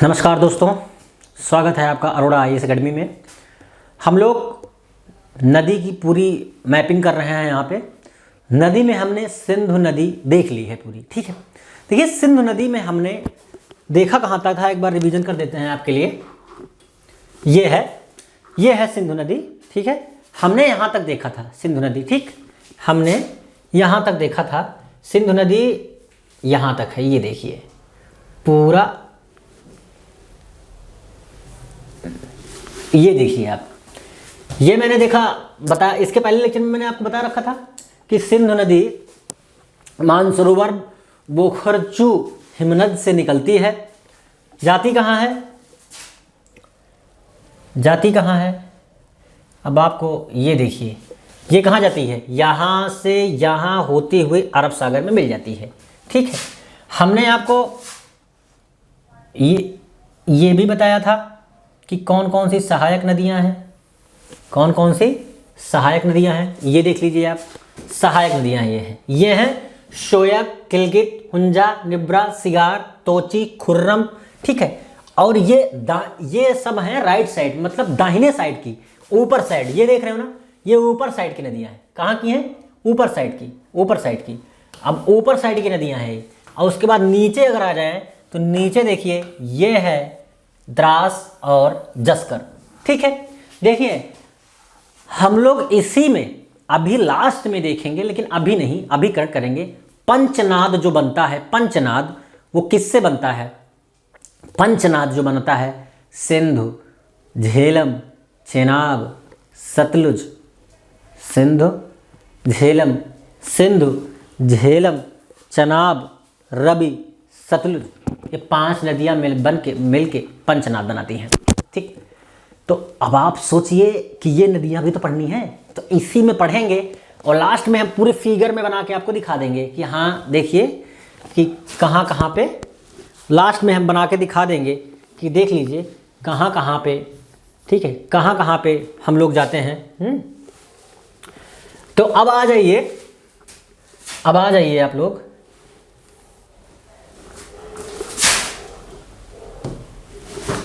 नमस्कार दोस्तों, स्वागत है आपका अरोड़ा IAS अकेडमी में। हम लोग नदी की पूरी मैपिंग कर रहे हैं। यहाँ पे नदी में हमने सिंधु नदी देख ली है पूरी, ठीक है। देखिए सिंधु नदी में हमने देखा कहाँ तक था, एक बार रिवीजन कर देते हैं आपके लिए। ये है सिंधु नदी, ठीक है। हमने यहाँ तक देखा था सिंधु नदी, ठीक। हमने यहाँ तक देखा था सिंधु नदी, यहाँ तक है। ये देखिए पूरा, ये देखिए आप, ये मैंने देखा बता, इसके पहले लेक्चर में मैंने आपको बता रखा था कि सिंधु नदी मानसरोवर बोखरचू हिमनद से निकलती है। जाती कहाँ है? जाती कहाँ है? अब आपको ये देखिए, ये कहाँ जाती है? यहाँ से यहाँ होते हुए अरब सागर में मिल जाती है, ठीक है। हमने आपको ये भी बताया था कि कौन कौन सी सहायक नदियां हैं, कौन कौन सी सहायक नदियां हैं। ये देख लीजिए आप, सहायक नदियां ये हैं शोयक, किलगित, हुंजा, निब्रा, सिगार, तोची, खुर्रम, ठीक है। और ये सब हैं राइट साइड, मतलब दाहिने साइड की, ऊपर साइड। ये देख रहे हो ना, ये ऊपर साइड की नदियां हैं। कहाँ की हैं? ऊपर साइड की, ऊपर साइड की। अब ऊपर साइड की नदियां हैं। और उसके बाद नीचे अगर आ जाएं तो नीचे देखिए, ये है द्रास और जस्कर, ठीक है। देखिए हम लोग इसी में अभी लास्ट में देखेंगे, लेकिन अभी नहीं, अभी करेंगे। पंचनाद जो बनता है, पंचनाद वो किससे बनता है? पंचनाद जो बनता है सिंधु, झेलम, चेनाब, सतलुज, सिंधु, झेलम, सिंधु, झेलम, चनाब, रवि, सतलुज, ये 5 नदियां मिल के पंचनाद बनाती हैं, ठीक। तो अब आप सोचिए कि ये नदियां भी तो पढ़नी है, तो इसी में पढ़ेंगे और लास्ट में हम पूरे फिगर में बना के आपको दिखा देंगे कि हाँ देखिए कि कहाँ कहाँ पे, लास्ट में हम बना के दिखा देंगे कि देख लीजिए कहाँ कहाँ पे, ठीक है, कहाँ कहाँ पे हम लोग जाते हैं। तो अब आ जाइए आप लोग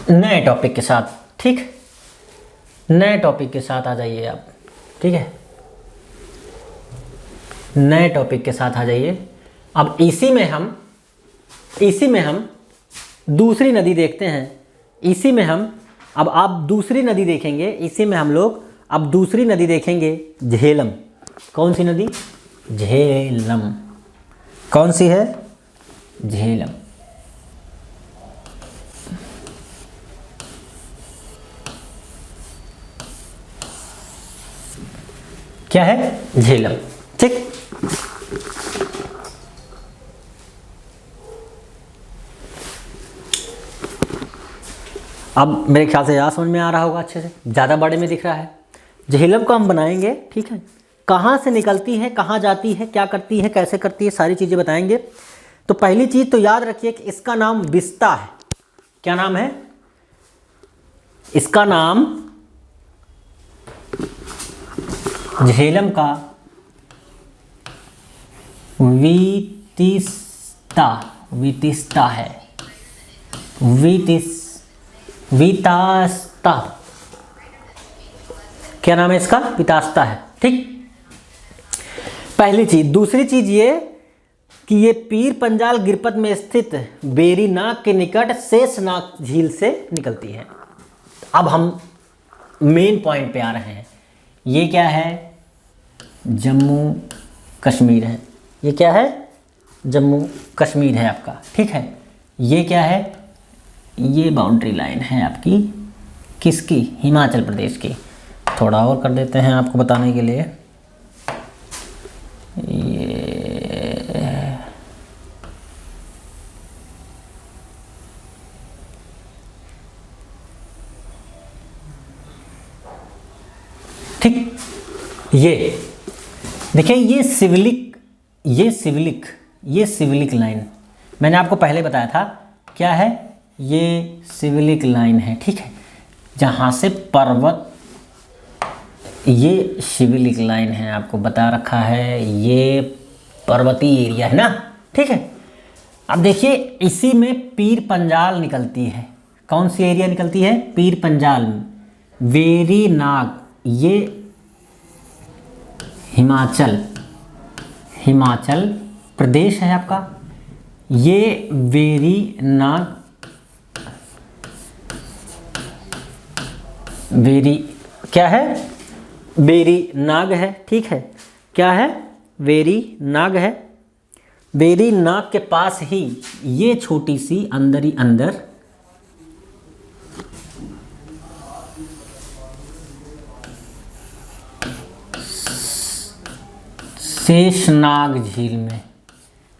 नए टॉपिक के साथ, ठीक। नए टॉपिक के साथ आ जाइए आप, ठीक है। नए टॉपिक के साथ आ जाइए। अब इसी में हम दूसरी नदी देखते हैं। इसी में हम, अब आप दूसरी नदी देखेंगे, इसी में हम लोग अब दूसरी नदी देखेंगे, झेलम। कौन सी नदी? झेलम। कौन सी है? झेलम। क्या है? झेलम, ठीक। अब मेरे ख्याल से याद समझ में आ रहा होगा अच्छे से, ज़्यादा बड़े में दिख रहा है। झेलम को हम बनाएंगे, ठीक है। कहाँ से निकलती है, कहाँ जाती है, क्या करती है, कैसे करती है, सारी चीज़ें बताएंगे। तो पहली चीज़ तो याद रखिए कि इसका नाम विस्ता है। क्या नाम है इसका? नाम झेलम का वितिस्ता है। वितास्ता, क्या नाम है इसका? वितास्ता है, ठीक। पहली चीज। दूसरी चीज ये कि ये पीर पंजाल गिरपत में स्थित बेरीनाग के निकट शेषनाग झील से निकलती है। अब हम मेन पॉइंट पे आ रहे हैं। ये क्या है? जम्मू कश्मीर है। ये क्या है? जम्मू कश्मीर है आपका, ठीक है। ये क्या है? ये बाउंड्री लाइन है आपकी, किसकी? हिमाचल प्रदेश की। थोड़ा और कर देते हैं आपको बताने के लिए। ये ठीक, ये देखिए, ये सिविलिक लाइन मैंने आपको पहले बताया था। क्या है? ये सिविलिक लाइन है, ठीक है। जहाँ से पर्वत, ये सिविलिक लाइन है, आपको बता रखा है। ये पर्वतीय एरिया है ना, ठीक है। अब देखिए इसी में पीर पंजाल निकलती है, कौन सी एरिया निकलती है? पीर पंजाल में। वेरी नाग ये हिमाचल प्रदेश है आपका। ये वेरी नाग क्या है? वेरी नाग है, ठीक है। क्या है? वेरी नाग है। वेरी नाग के पास ही ये छोटी सी अंदर ही अंदर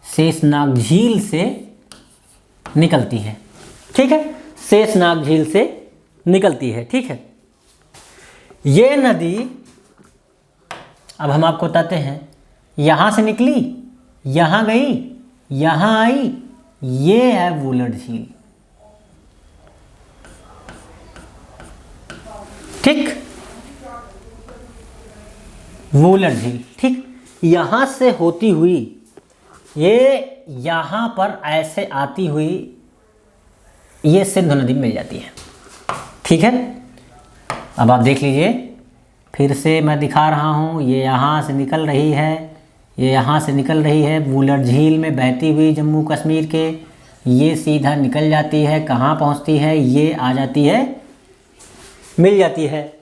शेषनाग झील से निकलती है, ठीक है। शेषनाग झील से निकलती है, ठीक है। ये नदी, अब हम आपको बताते हैं, यहां से निकली, यहां गई, यहां आई, ये है वुलर झील, ठीक। वुलर झील, ठीक। यहां से होती हुई ये यहां पर ऐसे आती हुई ये सिंधु नदी मिल जाती है, ठीक है। अब आप देख लीजिए, फिर से मैं दिखा रहा हूँ, ये यहाँ से निकल रही है, ये यहाँ से निकल रही है वुलर झील में बहती हुई जम्मू कश्मीर के, ये सीधा निकल जाती है, कहाँ पहुँचती है? ये आ जाती है, मिल जाती है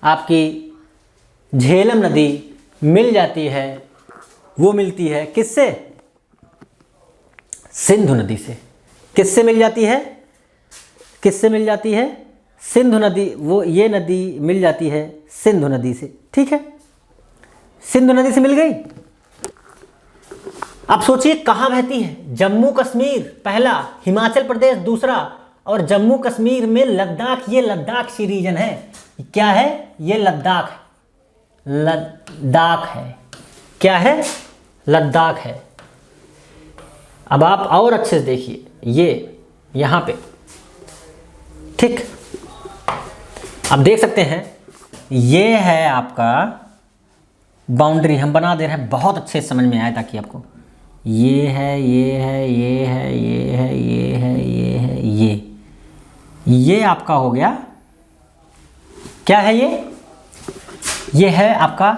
आपकी झेलम नदी मिल जाती है। वो मिलती है किससे? सिंधु नदी से। किससे मिल जाती है? किससे मिल जाती है? सिंधु नदी। वो ये नदी मिल जाती है सिंधु नदी से, ठीक है। सिंधु नदी से मिल गई। अब सोचिए कहाँ बहती है? जम्मू कश्मीर पहला, हिमाचल प्रदेश दूसरा, और जम्मू कश्मीर में लद्दाख, ये लद्दाख सी रीजन है। क्या है? ये लद्दाख है। लद्दाख है। क्या है? लद्दाख है। अब आप और अच्छे से देखिए, ये यहाँ पे, ठीक। अब देख सकते हैं, ये है आपका बाउंड्री, हम बना दे रहे हैं, बहुत अच्छे से समझ में आए ताकि आपको, ये है, ये है, ये है, ये है, ये है, ये है, ये आपका हो गया। क्या है ये है आपका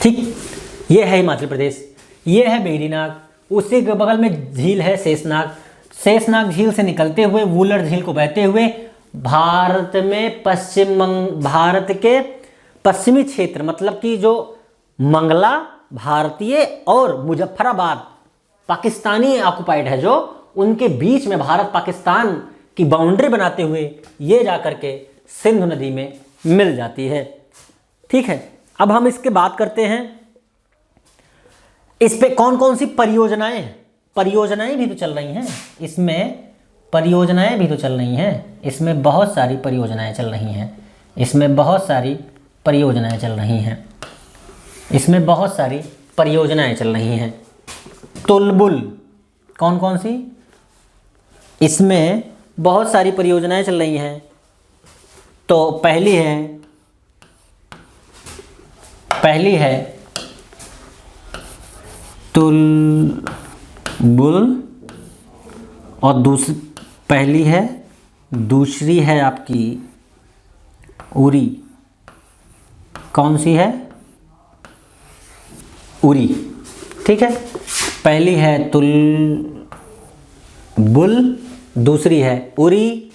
ठीक, ये है हिमाचल प्रदेश, ये है वेरीनाग, उसी के बगल में झील है शेषनाग। शेषनाग झील से निकलते हुए वुलर झील को बहते हुए भारत में भारत के पश्चिमी क्षेत्र, मतलब कि जो मंगला भारतीय और मुजफ्फराबाद पाकिस्तानी ऑक्युपाइड है, जो उनके बीच में भारत पाकिस्तान की बाउंड्री बनाते हुए ये जाकर के सिंधु नदी में मिल जाती है, ठीक है। अब हम इसके बात करते हैं, इस पे कौन कौन सी परियोजनाएं भी तो चल रही हैं। इसमें परियोजनाएं भी तो चल रही हैं, इसमें बहुत सारी परियोजनाएं चल रही हैं, इसमें बहुत सारी परियोजनाएं चल रही हैं, इसमें बहुत सारी परियोजनाएं चल रही हैं। तुलबुल, कौन कौन सी? इसमें बहुत सारी परियोजनाएं चल रही हैं। तो पहली है तुलबुल, और दूसरी है आपकी उरी। कौन सी है? उरी, ठीक है। पहली है तुलबुल, दूसरी है उरी।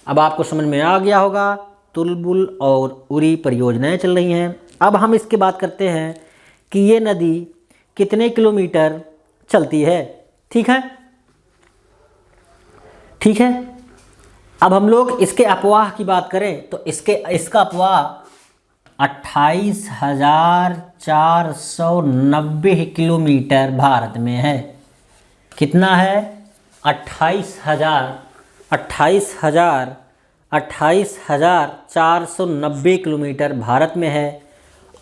अब आपको समझ में आ गया होगा, तुलबुल और उरी परियोजनाएं चल रही हैं। अब हम इसके बात करते हैं कि ये नदी कितने किलोमीटर चलती है, ठीक है, ठीक है। अब हम लोग इसके अफवाह की बात करें तो इसका अफवाह 28,490 किलोमीटर भारत में है। कितना है? 28,490 किलोमीटर भारत में है।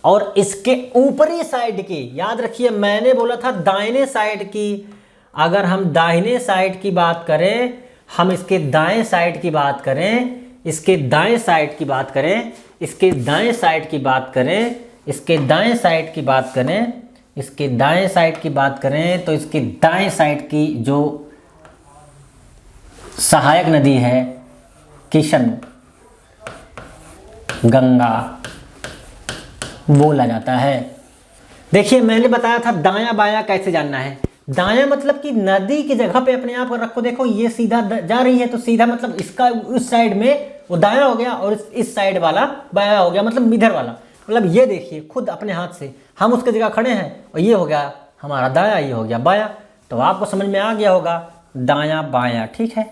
और इसके ऊपरी साइड की, याद रखिए मैंने बोला था दाहिने साइड की, अगर हम दाहिने साइड की बात करें, हम इसके दाएं साइड की बात करें, इसके दाएं साइड की बात करें, इसके दाएं साइड की बात करें, इसके दाएं साइड की बात करें, इसके दाएं साइड की बात करें, तो इसके दाएं साइड की जो सहायक नदी है किशन गंगा बोला जाता है। देखिए मैंने बताया था दायां बायां कैसे जानना है। दायां मतलब कि नदी की जगह पे अपने आप रखो, देखो ये सीधा जा रही है तो सीधा मतलब इसका उस साइड में वो दायां हो गया और इस साइड वाला बायां हो गया, मतलब इधर वाला, मतलब ये देखिए खुद अपने हाथ से हम उसके जगह खड़े हैं और ये हो गया हमारा दायां, ये हो गया बायां। तो आपको समझ में आ गया होगा दायां बायां, ठीक है।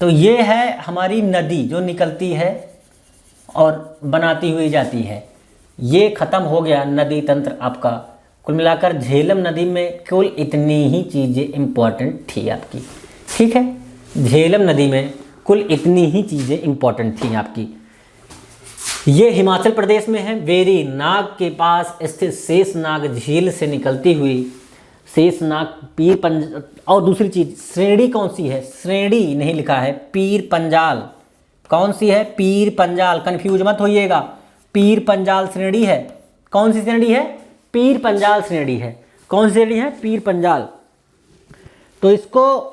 तो ये है हमारी नदी जो निकलती है और बनाती हुई जाती है। ये खत्म हो गया नदी तंत्र आपका। कुल मिलाकर झेलम नदी में केवल इतनी ही चीज़ें इम्पोर्टेंट थी आपकी, ठीक है। झेलम नदी में कुल इतनी ही चीज़ें इम्पोर्टेंट थी आपकी। ये हिमाचल प्रदेश में है, वेरी नाग के पास स्थित शेषनाग झील से निकलती हुई शेषनाग पीर पंजाल। और दूसरी चीज़ श्रेणी कौन सी है, श्रेणी नहीं लिखा है, पीर पंजाल कौन सी है, पीर पंजाल, कन्फ्यूज मत होइएगा, पीर पंजाल श्रेणी है। कौन सी श्रेणी है, पीर पंजाल श्रेणी है। कौन सी श्रेणी है, पीर पंजाल। तो इसको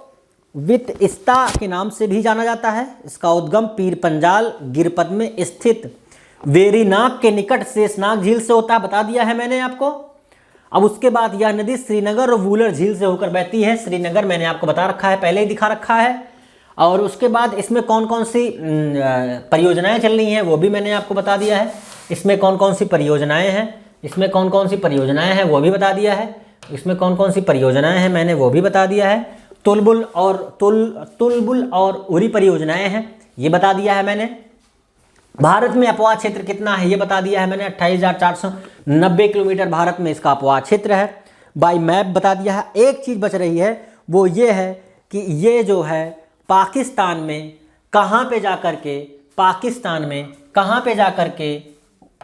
वित्स्ता के नाम से भी जाना जाता है। इसका उद्गम पीर पंजाल गिरपद में स्थित वेरीनाग के निकट शेषनाग झील से होता है, बता दिया है मैंने आपको। अब उसके बाद यह नदी श्रीनगर और वूलर झील से होकर बहती है। श्रीनगर मैंने आपको बता रखा है, पहले ही दिखा रखा है। और उसके बाद इसमें कौन कौन सी परियोजनाएं चल रही हैं वो भी मैंने आपको बता दिया है। इसमें कौन कौन सी परियोजनाएं हैं, इसमें कौन कौन सी परियोजनाएं हैं वो भी बता दिया है। इसमें कौन कौन सी परियोजनाएं हैं मैंने वो भी बता दिया है। तुलबुल और उरी परियोजनाएं हैं ये बता दिया है मैंने। भारत में अपवाह क्षेत्र कितना है ये बता दिया है मैंने, 28,490 किलोमीटर भारत में इसका अपवाह क्षेत्र है। बाई मैप बता दिया है। एक चीज़ बच रही है वो ये है कि ये जो है पाकिस्तान में कहाँ पे जा कर के, पाकिस्तान में कहाँ पे जा कर के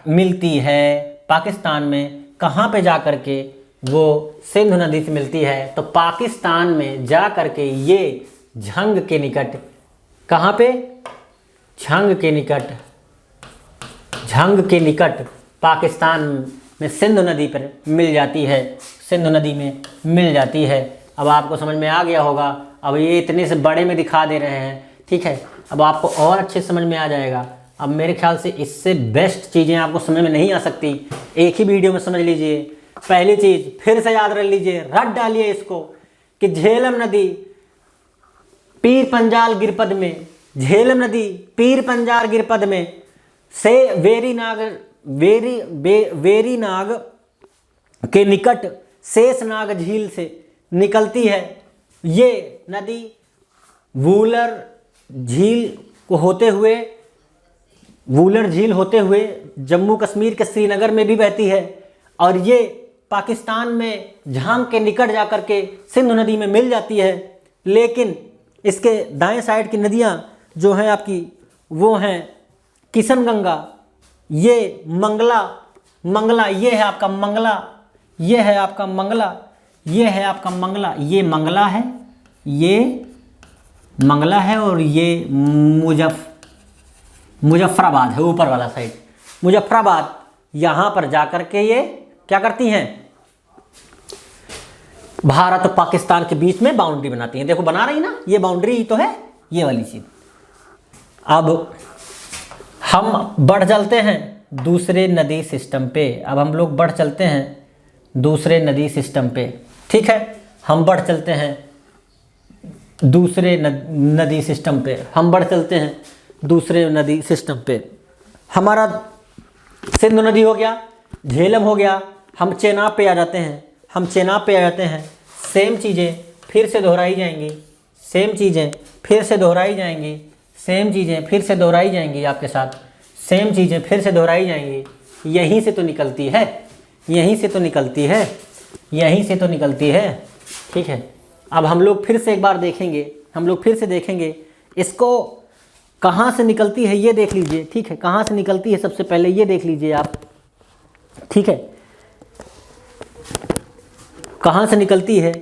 मिलती है, पाकिस्तान में कहाँ पे जा कर के वो सिंधु नदी से मिलती है। तो पाकिस्तान में जा कर के ये झंग के निकट, कहाँ पे, झंग के निकट, झंग के निकट पाकिस्तान में सिंधु नदी पर मिल जाती है, सिंधु नदी में मिल जाती है। अब आपको समझ में आ गया होगा। अब ये इतने से बड़े में दिखा दे रहे हैं, ठीक है। अब आपको और अच्छे समझ में आ जाएगा। अब मेरे ख्याल से इससे बेस्ट चीज़ें आपको समझ में नहीं आ सकती, एक ही वीडियो में समझ लीजिए। पहली चीज़ फिर से याद रख लीजिए, रट डालिए इसको कि झेलम नदी पीर पंजाल गिरपद में, झेलम नदी पीर पंजाल गिरपद में से वेरीनाग के निकट शेषनाग झील से निकलती है। ये नदी वूलर झील को होते हुए, वूलर झील होते हुए जम्मू कश्मीर के श्रीनगर में भी बहती है और ये पाकिस्तान में झांग के निकट जाकर के सिंधु नदी में मिल जाती है। लेकिन इसके दाएं साइड की नदियां जो हैं आपकी वो हैं किशन गंगा, ये मंगला, ये है आपका मंगला, ये है आपका मंगला, ये है आपका मंगला, ये मंगला है, ये मंगला है और ये मुजफ्फराबाद है ऊपर वाला साइड। मुजफ्फराबाद यहाँ पर जाकर के ये क्या करती हैं, भारत और पाकिस्तान के बीच में बाउंड्री बनाती हैं। देखो बना रही ना, ये बाउंड्री ही तो है, ये वाली चीज। अब हम बढ़ चलते हैं दूसरे नदी सिस्टम पे। अब हम लोग बढ़ चलते हैं दूसरे नदी सिस्टम पे, ठीक है। हम बढ़ चलते हैं दूसरे नदी सिस्टम पे, हम बढ़ चलते हैं दूसरे नदी सिस्टम पे। हमारा सिंधु नदी हो गया, झेलम हो गया, हम चेनाब पे आ जाते हैं, हम चेनाब पे आ जाते हैं। सेम चीज़ें फिर से दोहराई जाएंगी, सेम चीज़ें फिर से दोहराई जाएंगी, सेम चीज़ें फिर से दोहराई जाएंगी आपके साथ, सेम चीज़ें फिर से दोहराई जाएंगी। यहीं से तो निकलती है, यहीं से तो निकलती है, यहीं से तो निकलती है, ठीक है। अब हम लोग फिर से एक बार देखेंगे, हम लोग फिर से देखेंगे इसको कहाँ से निकलती है ये देख लीजिए, ठीक है। कहाँ से निकलती है सबसे पहले ये देख लीजिए आप, ठीक है। कहाँ से निकलती है,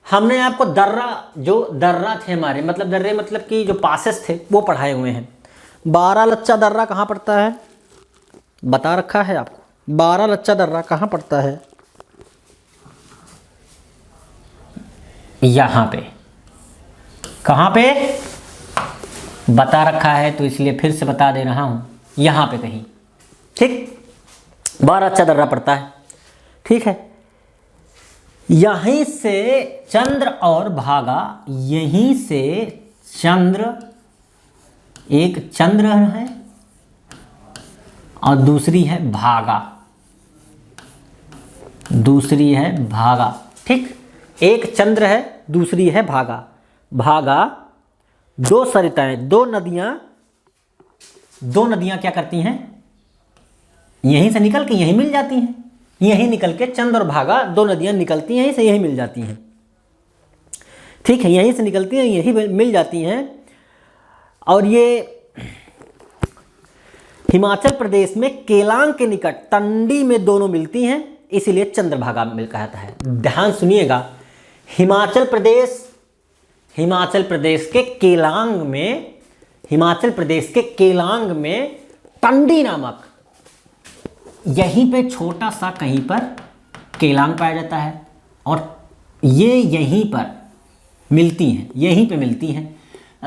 हमने आपको दर्रा, जो दर्रा थे हमारे, मतलब दर्रे मतलब कि जो पासेस थे वो पढ़ाए हुए हैं। 12 लच्चा दर्रा कहाँ पड़ता है? बता रखा है आपको। 12 लच्चा दर्रा कहाँ पड़ता है? यहाँ पे। कहाँ पे? बता रखा है तो इसलिए फिर से बता दे रहा हूँ, यहाँ पे कहीं। ठीक, 12 लच्चा दर्रा पड़ता है। ठीक है, यहीं से चंद्र और भागा, यहीं से चंद्र, एक चंद्र है और दूसरी है भागा, दूसरी है भागा। ठीक, एक चंद्र है, दूसरी है भागा। भागा, दो सरिताएं, दो नदियां क्या करती हैं? यहीं से निकल के यहीं मिल जाती हैं। यहीं निकल के चंद्र और भागा, दो नदियां निकलती हैं यहीं से, यहीं मिल जाती हैं। ठीक है, यहीं से निकलती हैं यहीं मिल जाती हैं। और ये हिमाचल प्रदेश में केलांग के निकट टंडी में दोनों मिलती हैं, इसीलिए चंद्रभागा मिल कहता है। ध्यान सुनिएगा, हिमाचल प्रदेश के केलांग में टंडी नामक, यहीं पे छोटा सा कहीं पर केलांग पाया जाता है और ये यहीं पर मिलती हैं, यहीं पे मिलती हैं।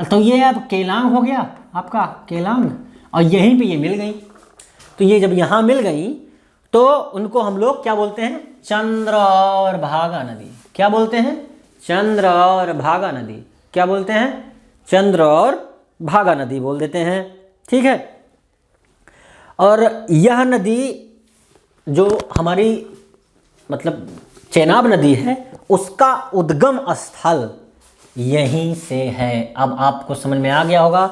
तो ये अब केलांग हो गया आपका, केलांग, और यहीं पे ये मिल गई। तो ये जब यहाँ मिल गई तो उनको हम लोग क्या बोलते हैं? चंद्र और भागा नदी। क्या बोलते हैं? चंद्र और भागा नदी। क्या बोलते हैं? चंद्र और भागा नदी बोल देते हैं। ठीक है, और यह नदी जो हमारी मतलब चेनाब नदी है, उसका उद्गम स्थल यहीं से है। अब आपको समझ में आ गया होगा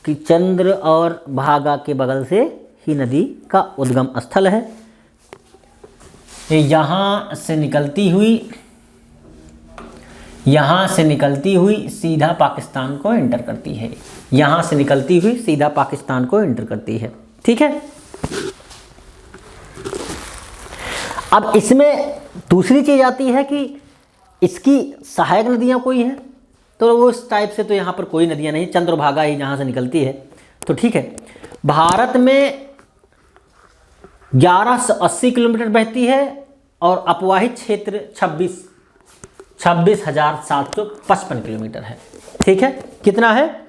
कि चंद्र और भागा के बगल से ही नदी का उद्गम स्थल है। यहाँ से निकलती हुई सीधा पाकिस्तान को एंटर करती है। यहाँ से निकलती हुई सीधा पाकिस्तान को एंटर करती है। ठीक है, अब इसमें दूसरी चीज़ आती है कि इसकी सहायक नदियाँ कोई हैं, तो वो इस टाइप से तो यहाँ पर कोई नदियाँ नहीं, चंद्रभागा ही जहाँ से निकलती है। तो ठीक है, भारत में 1180 किलोमीटर बहती है और अपवाहित क्षेत्र 26,755 किलोमीटर है। ठीक है, कितना है?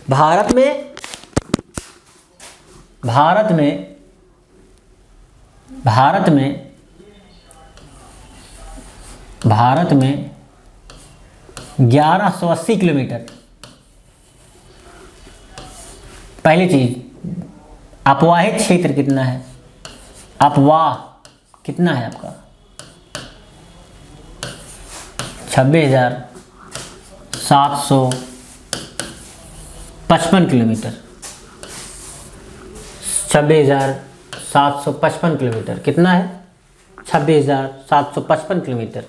भारत में 1180 किलोमीटर। पहली चीज, अपवाहित क्षेत्र कितना है? अपवाह कितना है आपका? 26,755 किलोमीटर। 26,755 किलोमीटर कितना है? 26,755 किलोमीटर।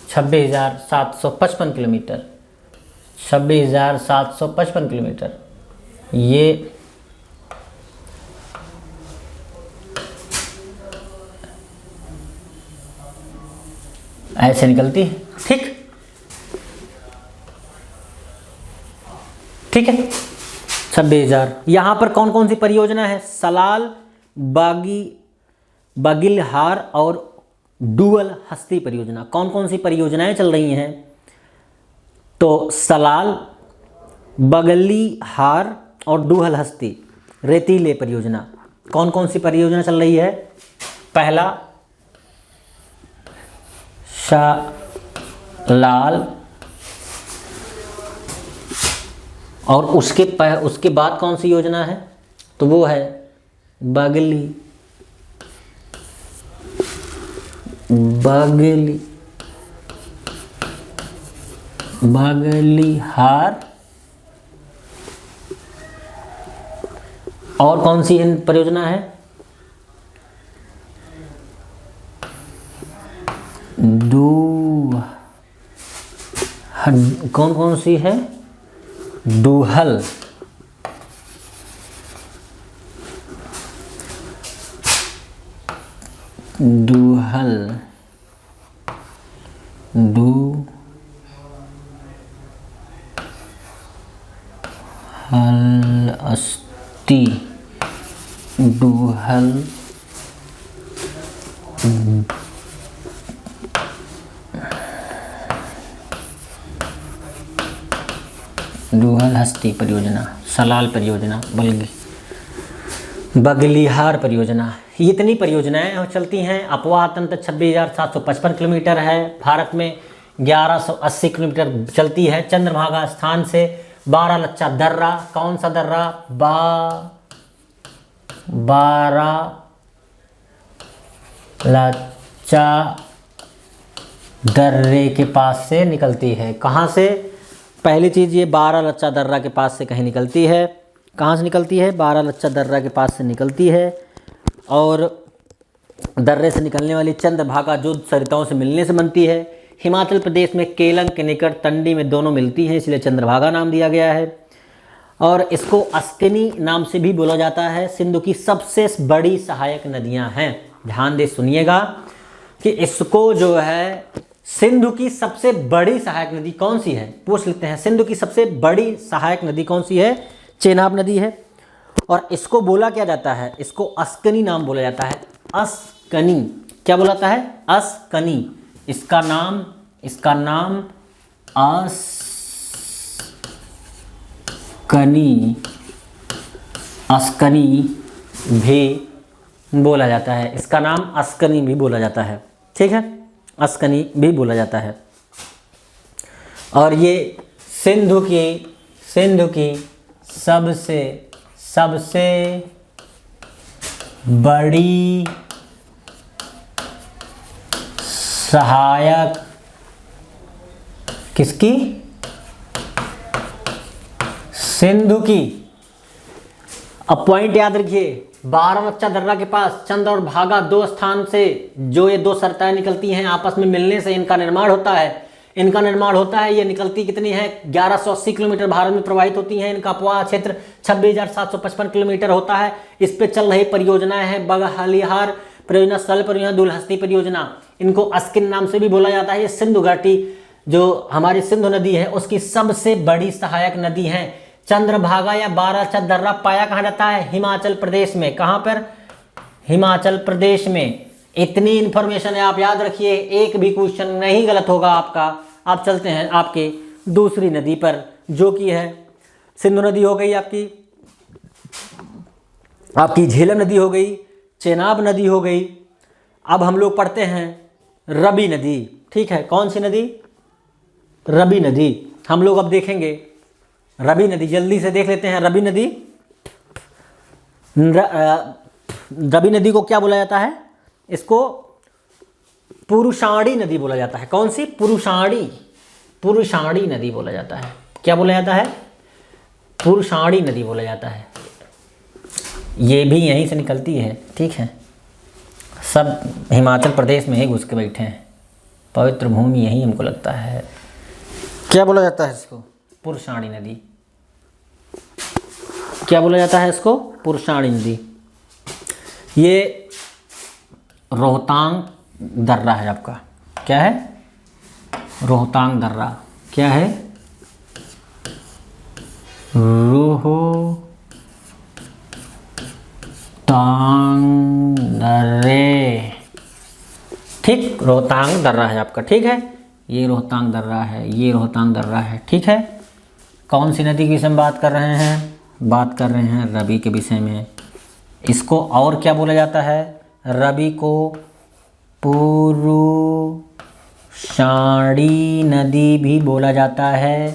26,755 किलोमीटर। 26,755 किलोमीटर ये ऐसे निकलती है। ठीक है, 26,000। यहाँ पर कौन कौन सी परियोजना है? सलाल, बागिलहार और डुअल हस्ती परियोजना। कौन कौन सी परियोजनाएं चल रही हैं? तो सलाल, बगलीहार और डुअल हस्ती रेतीले परियोजना। कौन कौन सी परियोजना चल रही है? पहला सलाल, और उसके बाद कौन सी योजना है? तो वो है बगलीहार। और कौन सी परियोजना है? कौन कौन सी है? डुहल, डुहलस्ती, डुहलहस्ती परियोजना, सलाल परियोजना, बगलिहार परियोजना, ये इतनी परियोजनाएं चलती हैं। अपवाह तंत्र 26,755 किलोमीटर है। भारत में 1180 किलोमीटर चलती है। चंद्रभागा स्थान से 12 लच्चा दर्रा, कौन सा दर्रा? 12 लच्चा दर्रे के पास से निकलती है। कहाँ से? पहली चीज़ ये 12 लच्चा दर्रा के पास से कहीं निकलती है। कहाँ से निकलती है? 12 लच्चा दर्रा के पास से निकलती है। और दर्रे से निकलने वाली चंद्रभागा जो सरिताओं से मिलने से बनती है। हिमाचल प्रदेश में केलंग के निकट तंडी में दोनों मिलती हैं, इसलिए चंद्रभागा नाम दिया गया है। और इसको अस्किनी नाम से भी बोला जाता है। सिंधु की सबसे बड़ी सहायक नदियां हैं। ध्यान दे सुनिएगा कि इसको जो है सिंधु की सबसे बड़ी सहायक नदी कौन सी है, पूछ लेते हैं। सिंधु की सबसे बड़ी सहायक नदी कौन सी है? चेनाब नदी है। और इसको बोला क्या जाता है? इसको अस्कनी नाम बोला जाता है। अस्कनी, क्या बोला जाता है? अस्कनी। इसका नाम अस्कनी भी बोला जाता है। इसका नाम अस्कनी भी बोला जाता है। ठीक है, अस्कनी भी बोला जाता है। और ये सिंधु की सबसे बड़ी सहायक किसकी? सिंधु की। अब पॉइंट याद रखिए, 12 लच्चा दर्रा के पास चंद्र और भागा दो स्थान से जो ये दो सरिताएं निकलती हैं, आपस में मिलने से इनका निर्माण होता है। ये निकलती कितनी है? 1180 किलोमीटर भारत में प्रवाहित होती हैं। इनका अपवाह क्षेत्र 26,755 किलोमीटर होता है। इस पे चल रही परियोजनाएं हैं बगलिहार परियोजना, सल परियोजना, दुलहस्ती परियोजना। इनको अस्किन नाम से भी बोला जाता है। ये सिंधु घाटी जो हमारी सिंधु नदी है उसकी सबसे बड़ी सहायक नदी है। चंद्रभागा या 12 लच्चा दर्रा पाया कहाँ जाता है? हिमाचल प्रदेश में। कहाँ पर? हिमाचल प्रदेश में। इतनी इंफॉर्मेशन है, आप याद रखिए, एक भी क्वेश्चन नहीं गलत होगा आपका। आप चलते हैं आपके दूसरी नदी पर, जो कि है सिंधु नदी हो गई, आपकी झेलम नदी हो गई, चेनाब नदी हो गई। अब हम लोग पढ़ते हैं रवि नदी। ठीक है, कौन सी नदी? रवि नदी। हम लोग अब देखेंगे रवि नदी, जल्दी से देख लेते हैं। रवि नदी को क्या बोला जाता है? इसको पुरुषाणी नदी बोला जाता है। कौन सी? पुरुषाणी नदी बोला जाता है। क्या बोला जाता है? पुरुषाणी नदी बोला जाता है। ये भी यहीं से निकलती है। ठीक है, सब हिमाचल प्रदेश में ही घुस के बैठे हैं। पवित्र भूमि यही हमको लगता है। क्या बोला जाता है इसको? पुरुषाणी नदी। क्या बोला जाता है इसको? पुरुषाणी नदी। ये रोहतांग दर्रा है आपका। क्या है? रोहतांग दर्रा। क्या है? रोहतांग दर्रे। ठीक, रोहतांग दर्रा है आपका। ठीक है, ये रोहतांग दर्रा है, ये रोहतांग दर्रा है। ठीक है, कौन सी नदी की विषय में बात कर रहे हैं? बात कर रहे हैं रवि के विषय में। इसको और क्या बोला जाता है? रवि को पुरुषाणी नदी भी बोला जाता है।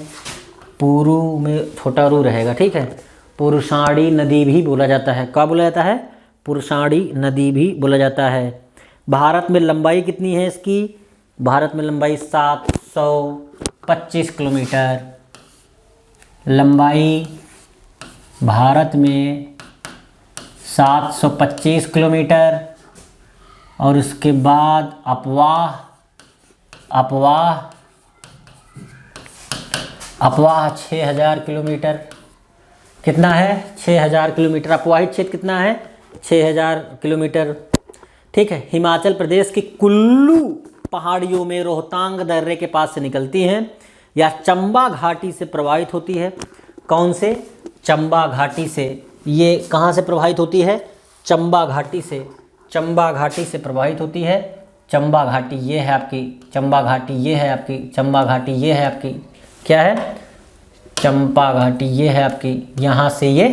पुरु में छोटा रू रहेगा। ठीक है, पुरुषाणी नदी भी बोला जाता है। क्या बोला जाता है? पुरुषाणी नदी भी बोला जाता है। भारत में लंबाई कितनी है इसकी? भारत में लंबाई 725 किलोमीटर। लंबाई भारत में 725 किलोमीटर। और उसके बाद अपवाह 6000 किलोमीटर। कितना है? 6000 किलोमीटर। अपवाहित क्षेत्र कितना है? 6000 किलोमीटर। ठीक है, हिमाचल प्रदेश की कुल्लू पहाड़ियों में रोहतांग दर्रे के पास से निकलती हैं या चंबा घाटी से प्रवाहित होती है। कौन से? चंबा घाटी से, ये कहाँ से प्रवाहित होती है? चंबा घाटी से, चंबा घाटी से प्रवाहित होती है। चंबा घाटी ये है आपकी, चंबा घाटी ये है आपकी, चंबा घाटी ये है आपकी, क्या है? चंपा घाटी ये है आपकी। यहाँ से ये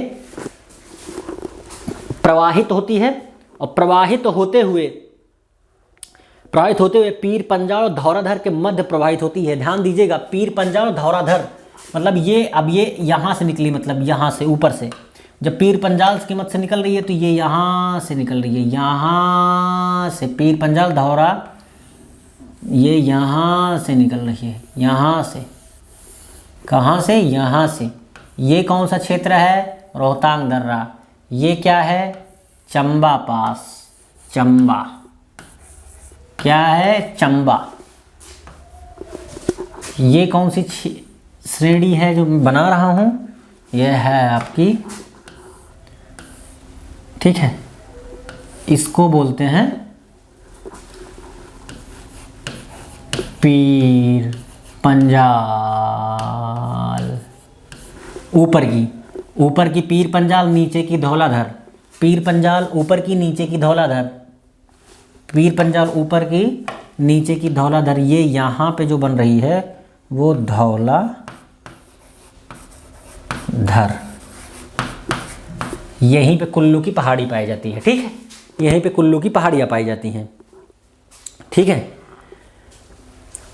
प्रवाहित होती है और प्रवाहित होते हुए पीर पंजाल और धौराधर के मध्य प्रवाहित होती है। ध्यान दीजिएगा, पीर पंजाल और धौराधर, मतलब ये अब ये यहाँ से निकली, मतलब यहाँ से ऊपर से जब पीर पंजाल के मध्य से निकल रही है तो ये यहाँ से निकल रही है, यहाँ से पीर पंजाल धौरा, ये यहाँ से निकल रही है, यहाँ से, कहाँ से? यहाँ से। ये कौन सा क्षेत्र है? रोहतांग दर्रा। ये क्या है? चंबा पास, चंबा, क्या है? चंबा। ये कौन सी श्रेणी है जो मैं बना रहा हूँ? यह है आपकी, ठीक है, इसको बोलते हैं पीर पंजाल। ऊपर की पीर पंजाल, नीचे की धौलाधर। पीर पंजाल ऊपर की, नीचे की धौलाधर। पीर पंजाल ऊपर की, नीचे की धौलाधर। ये यहाँ पे जो बन रही है वो धौलाधर। यहीं पे कुल्लू की पहाड़ी पाई जाती है, ठीक है, यहीं पे कुल्लू की पहाड़ियाँ पाई जाती हैं, ठीक है।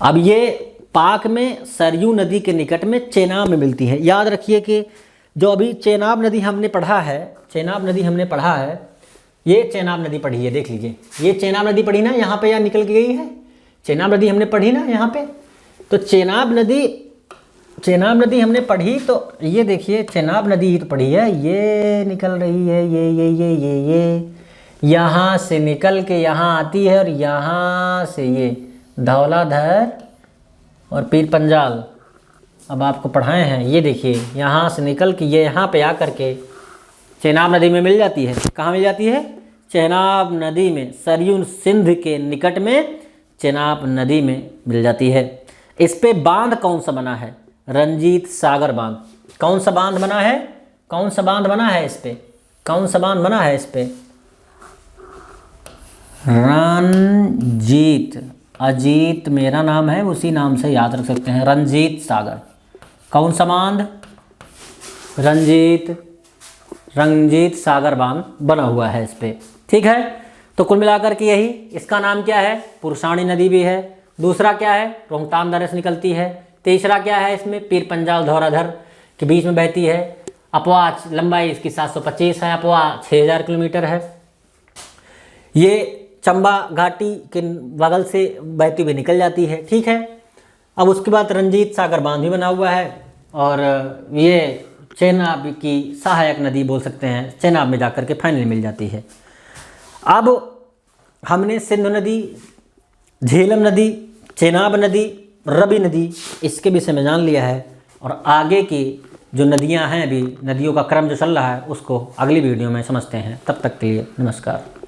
अब ये पाक में सरयू नदी के निकट में चेनाब में मिलती है। याद रखिए कि जो अभी चेनाब नदी हमने पढ़ा है, ये चेनाब नदी पढ़ी है, देख लीजिए, ये चेनाब नदी पढ़ी ना, यहाँ पे यहाँ निकल के गई है, चेनाब नदी हमने पढ़ी ना यहाँ पे। तो चेनाब नदी हमने पढ़ी, तो ये देखिए चेनाब नदी ही तो पढ़ी है, ये निकल रही है, ये यहाँ से निकल के यहाँ आती है और यहाँ से ये धौलाधर और पीर पंजाल अब आपको पढ़ाए हैं। ये देखिए यहाँ से निकल के ये यहाँ पे आकर के चेनाब नदी में मिल जाती है। कहाँ मिल जाती है? चेनाब नदी में, सरयू सिंध के निकट में चेनाब नदी में मिल जाती है। इस पे बांध कौन सा बना है? रंजीत सागर बांध। कौन सा बांध बना है? कौन सा बांध बना है इस पे? कौन सा बांध बना है इस पे? रंजीत, अजीत मेरा नाम है, उसी नाम से याद रख सकते हैं, रंजीत सागर। कौन सा बांध? रंजीत सागर बांध बना हुआ है इस पे, ठीक है। तो कुल मिलाकर के यही, इसका नाम क्या है? पुरुषाणी नदी भी है। दूसरा क्या है? रोहतांग दर्रे से निकलती है। तीसरा क्या है? इसमें पीर पंजाल धौराधर के बीच में बहती है। अपवाह लंबाई इसकी 725 है, अपवाह 6000 किलोमीटर है। ये चंबा घाटी के बगल से बहती हुई निकल जाती है, ठीक है। अब उसके बाद रंजीत सागर बांध भी बना हुआ है और ये चेनाब की सहायक नदी बोल सकते हैं, चेनाब में जाकर के फाइनली मिल जाती है। अब हमने सिंधु नदी, झेलम नदी, चेनाब नदी, रवि नदी, इसके विषय में जान लिया है और आगे की जो नदियां हैं, अभी नदियों का क्रम जो चल रहा है उसको अगली वीडियो में समझते हैं। तब तक के लिए नमस्कार।